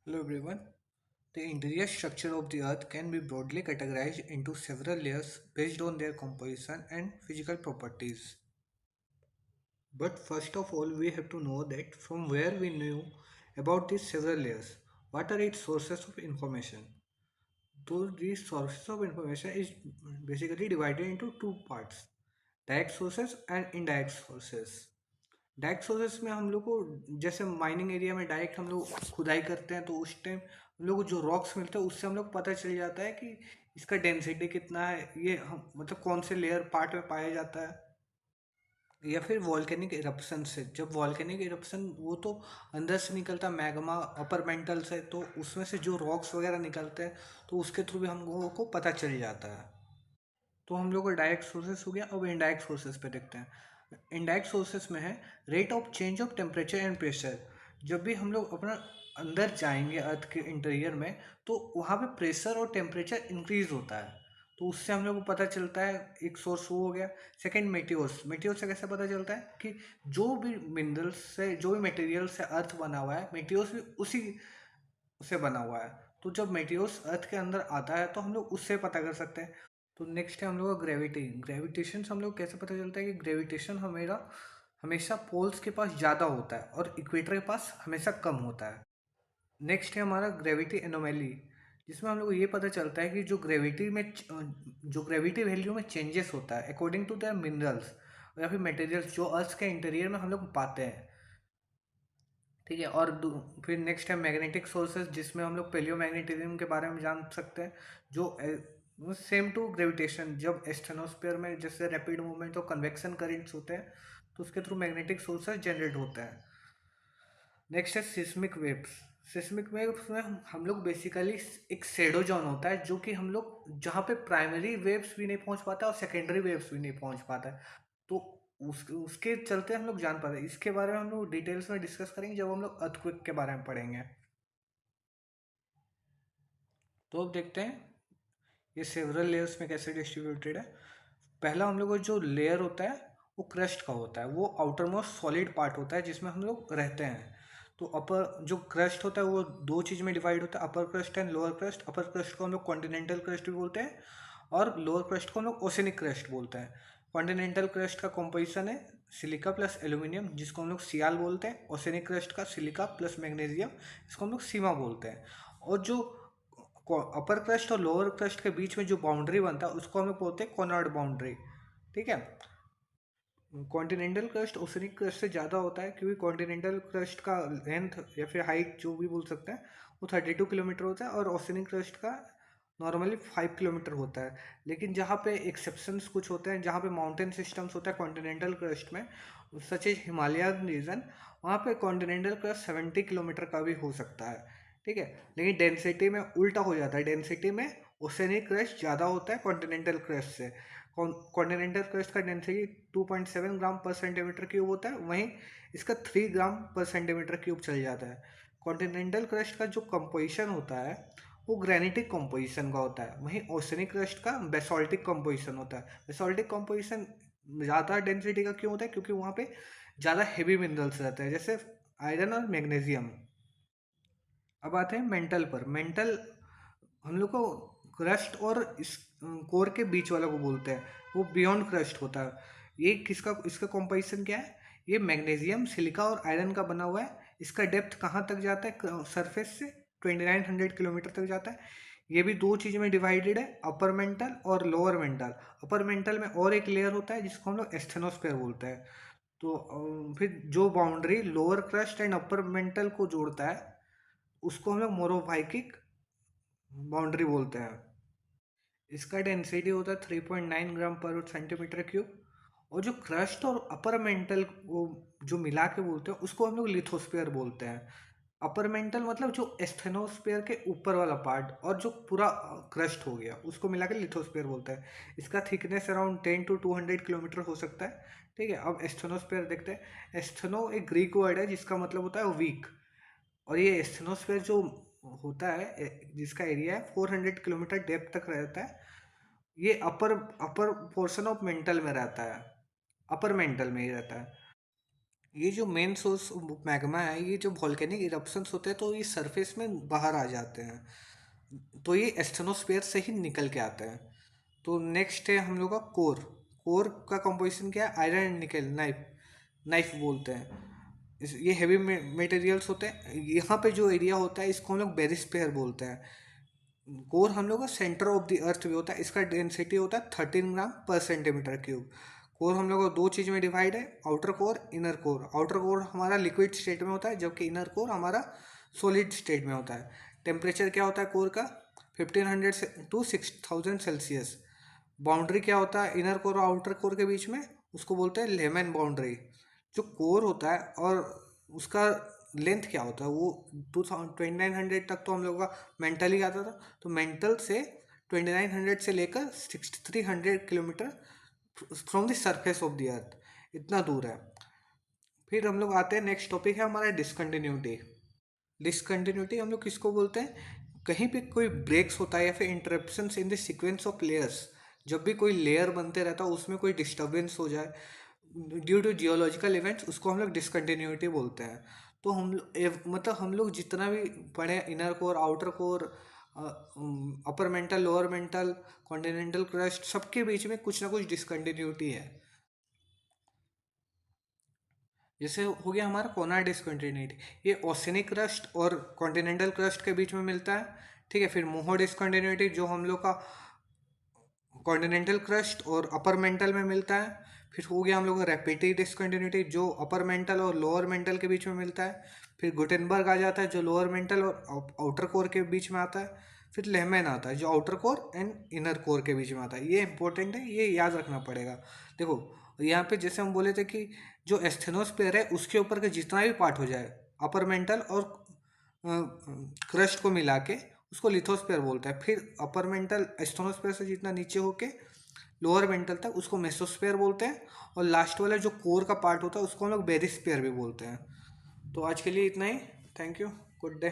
Hello everyone. The interior structure of the Earth can be broadly categorized into several layers based on their composition and physical properties. But first of all, we have to know that from where we knew about these several layers, what are its sources of information. So these sources of information is basically divided into two parts, direct sources and indirect sources. Direct sources में हम लोग को जैसे mining area में direct हम लोग खुदाई करते हैं तो उस टाइम हम लोग को जो रॉक्स मिलते हैं उससे हम लोग पता चल जाता है कि इसका डेंसिटी कितना है, ये हम मतलब कौन से लेयर पार्ट में पाया जाता है। या फिर वॉल्केनिक इरप्शन से, जब वॉल्केनिक इरप्शन वो तो अंदर से निकलता मैग्मा अपर मेंटल से, तो उसमें से जो रॉक्स वगैरह निकलते हैं तो उसके थ्रू भी हम लोगों को पता चल जाता है। तो हम लोग को डायरेक्ट सोर्सेस हो गया। अब इनडायरेक्ट सोर्सेस पे देखते हैं। इनडायरेक्ट सोर्सेस में है rate of change of temperature and pressure. जब भी हम लोग अपना अंदर जाएंगे अर्थ के इंटीरियर में तो वहाँ पे प्रेशर और टेम्परेचर इंक्रीज होता है, तो उससे हम लोग को पता चलता है। एक सोर्स वो हो गया। Second meteors. मेटियोर्स से कैसे पता चलता है कि जो भी मिनरल्स से, जो भी मटेरियल से अर्थ बना हुआ है, मेटियोर्स भी उसी से बना हुआ है। तो जब मेटियोर्स अर्थ के अंदर आता है तो हम लोग उससे पता कर सकते हैं। तो नेक्स्ट है हम लोग का ग्रेविटी। ग्रेविटेशन से हम लोग कैसे पता चलता है कि ग्रेविटेशन हमेरा हमेशा पोल्स के पास ज़्यादा होता है और इक्वेटर के पास हमेशा कम होता है। नेक्स्ट है हमारा ग्रेविटी एनोमैली, जिसमें हम लोग को ये पता चलता है कि जो ग्रेविटी वैल्यू में चेंजेस होता है अकॉर्डिंग टू द मिनरल्स या फिर मटेरियल्स जो अर्थ के इंटीरियर में हम लोग पाते हैं। ठीक है। और फिर नेक्स्ट है मैग्नेटिक सोर्सेज, जिसमें हम लोग पेलियो मैग्नेटिज्म के बारे में जान सकते हैं, जो सेम टू ग्रेविटेशन। जब एस्टेनोस्फेयर में जैसे रैपिड मूवमेंट और कन्वेक्शन करेंट्स होते हैं तो उसके थ्रू मैग्नेटिक सोर्सेज जनरेट होते हैं। नेक्स्ट है सिस्मिक वेव्स। सिस्मिक वेव्स में हम लोग बेसिकली एक शेडो जोन होता है जो कि हम लोग जहाँ पे प्राइमरी वेव्स भी नहीं पहुँच पाता और सेकेंडरी वेव्स भी नहीं पहुँच पाता है, तो उसके चलते हम लोग जान पाते हैं। इसके बारे में हम लोग डिटेल्स में डिस्कस करेंगे जब हम लोग अर्थक्वेक के बारे में पढ़ेंगे। तो अब देखते हैं ये सेवरल लेयर्स में कैसे डिस्ट्रीब्यूटेड है। पहला हम लोग को जो लेयर होता है वो क्रस्ट का होता है, वो आउटर मोस्ट सॉलिड पार्ट होता है जिसमें हम लोग रहते हैं। तो अपर जो क्रस्ट होता है वो दो चीज़ में डिवाइड होता है, upper crust and lower crust. Upper crust को हम लोग कॉन्टिनेंटल क्रस्ट भी बोलते हैं और लोअर क्रस्ट को हम लोग ओसेनिक क्रस्ट बोलते हैं। कॉन्टिनेंटल क्रस्ट का कॉम्पोजिशन है सिलिका प्लस एल्यूमिनियम, जिसको हम लोग सियाल बोलते हैं। ओसेनिक क्रस्ट का सिलिका प्लस मैग्नीशियम, इसको हम लोग सीमा बोलते हैं। और जो अपर क्रस्ट और लोअर क्रस्ट के बीच में जो बाउंड्री बनता है उसको हम लोग बोलते हैं कॉनॉर्ड बाउंड्री। ठीक है। कॉन्टिनेंटल क्रस्ट ओसेनिक क्रस्ट से ज़्यादा होता है क्योंकि कॉन्टिनेंटल क्रस्ट का लेंथ या फिर हाइट जो भी बोल सकते हैं वो 32 किलोमीटर होता है और ओसेनिक क्रस्ट का नॉर्मली 5 किलोमीटर होता है। लेकिन जहाँ पे एक्सेप्शंस कुछ होते हैं, जहाँ पे माउंटेन सिस्टम्स होता है कॉन्टिनेंटल क्रस्ट में, सच एज हिमालयन रीजन, वहाँ पे कॉन्टिनेंटल क्रस्ट 70 किलोमीटर का भी हो सकता है। ठीक है। लेकिन डेंसिटी में उल्टा हो जाता है, डेंसिटी में ओसेनिक क्रस्ट ज़्यादा होता है कॉन्टिनेंटल क्रस्ट से। कॉन्टिनेंटल क्रस्ट का डेंसिटी 2.7 ग्राम पर सेंटीमीटर क्यूब होता है, वहीं इसका 3 ग्राम पर सेंटीमीटर क्यूब चल जाता है। कॉन्टिनेंटल क्रस्ट का जो कंपोजिशन होता है वो ग्रेनिटिक कंपोजिशन का होता है, वहीं ओसेनिक क्रस्ट का बेसोल्टिक कंपोजिशन होता है। बेसोल्टिक कंपोजिशन ज़्यादा डेंसिटी का क्यों होता है? क्योंकि वहाँ पे ज़्यादा हेवी मिनरल्स रहते हैं जैसे आयरन और मैग्नीशियम। अब आते हैं मेंटल पर। मेंटल हम लोग को क्रस्ट और इस कोर के बीच वाला को बोलते हैं, वो बियॉन्ड क्रस्ट होता है। ये किसका, इसका कॉम्पोजिशन क्या है? ये मैग्नीशियम सिलिका और आयरन का बना हुआ है। इसका डेप्थ कहाँ तक जाता है सरफेस से? 2900 किलोमीटर तक जाता है। ये भी दो चीज़ में डिवाइडेड है, अपर मेंटल और लोअर मेंटल। अपर मेंटल में और एक लेयर होता है जिसको हम लोग एस्थेनोस्फेयर बोलते हैं। तो फिर जो boundary lower crust and upper mantle को जोड़ता है उसको हम लोग मोरोवाइकिक बाउंड्री बोलते हैं। इसका डेंसिटी होता है 3.9 ग्राम पर सेंटीमीटर क्यूब। और जो क्रस्ट और अपर मेंटल को जो मिला के बोलते हैं उसको हम लोग लिथोस्फीयर बोलते हैं। अपर मेंटल मतलब जो एस्थेनोस्फीयर के ऊपर वाला पार्ट, और जो पूरा क्रस्ट हो गया उसको मिला के लिथोस्फीयर बोलते हैं। इसका थिकनेस अराउंड 10 to 200 किलोमीटर हो सकता है। ठीक है। अब एस्थेनोस्फीयर देखते हैं। एस्थेनो एक ग्रीक वर्ड है जिसका मतलब होता है वीक। और ये एस्थेनोस्फीयर जो होता है जिसका एरिया है 400 किलोमीटर डेप्थ तक रहता है। ये अपर अपर पोर्शन ऑफ मेंटल में रहता है, अपर मेंटल में ही रहता है। ये जो मेन सोर्स मैग्मा है, ये जो वॉल्केनिक इरप्शंस होते हैं तो ये सरफेस में बाहर आ जाते हैं, तो ये एस्थेनोस्फेयर से ही निकल के आते हैं। तो नेक्स्ट है हम लोग का कोर। कोर का कंपोजिशन क्या है? आयरन एंड निकल, नाइफ, नाइफ बोलते हैं ये हेवी मटेरियल्स होते हैं। यहाँ पे जो एरिया होता है इसको हम लोग बेरिस्फेयर बोलते हैं। कोर हम लोग का सेंटर ऑफ द अर्थ भी होता है, इसका डेंसिटी होता है 13 ग्राम पर सेंटीमीटर क्यूब। कोर हम लोग को दो चीज़ में डिवाइड है, outer core, inner core. Outer core हमारा लिक्विड स्टेट में होता है, जबकि इनर कोर हमारा सॉलिड स्टेट में होता है। टेम्परेचर क्या होता है कोर का? 1500 से टू 6000 सेल्सियस। बाउंड्री क्या होता है इनर कोर और आउटर कोर के बीच में? उसको बोलते हैं लेमन बाउंड्री। जो कोर होता है और उसका लेंथ क्या होता है, वो 2900 तक तो हम लोगों का मेंटल ही आता था। तो मेंटल से 2900 से लेकर 6300 kilometre from the surface of the earth, इतना दूर है। फिर हम लोग आते हैं, नेक्स्ट टॉपिक है हमारा डिसकंटिन्यूटी। डिसकंटिन्यूटी हम लोग किसको बोलते हैं? कहीं पे कोई ब्रेक्स होता है या फिर interruptions in the sequence of layers. जब भी कोई लेयर बनते रहता है उसमें कोई डिस्टर्बेंस हो जाए ड्यू टू जियोलॉजिकल इवेंट्स, उसको हम लोग डिसकंटिन्यूटी बोलते हैं। तो मतलब हम लोग जितना भी पढ़े, inner core, outer core, upper mantle, lower mental, continental crust, सबके बीच में कुछ ना कुछ डिसकंटिन्यूटी है। जैसे हो गया हमारा कोना डिसकंटिन्यूटी, ये ओशनिक क्रस्ट और कॉन्टिनेंटल क्रस्ट के बीच में मिलता है। ठीक है, फिर मोहो डिसकंटिन्यूटी जो हम लोग का कॉन्टिनेंटल क्रस्ट और अपर मेंटल में मिलता है। फिर हो गया हम लोग का रैपिड डिसकंटिन्यूटी जो अपर मेंटल और लोअर मेंटल के बीच में मिलता है। फिर गुटेनबर्ग आ जाता है जो लोअर मेंटल और आउटर कोर के बीच में आता है। फिर लेहमैन आता है जो outer core and inner core के बीच में आता है। ये इंपॉर्टेंट है, ये याद रखना पड़ेगा। देखो यहाँ पे जैसे हम बोले थे कि जो एस्थेनोस्फेयर है उसके ऊपर का जितना भी पार्ट हो जाए अपर मेंटल और क्रस्ट को मिला के उसको लिथोस्फेयर बोलते हैं। फिर अपर मेंटल एस्थेनोस्फेयर से जितना नीचे होके लोअर मेंटल तक उसको मेसोस्फेयर बोलते हैं। और लास्ट वाला जो कोर का पार्ट होता है उसको हम लोग बेरिस्फेयर भी बोलते हैं। तो आज के लिए इतना ही। Thank you, good day.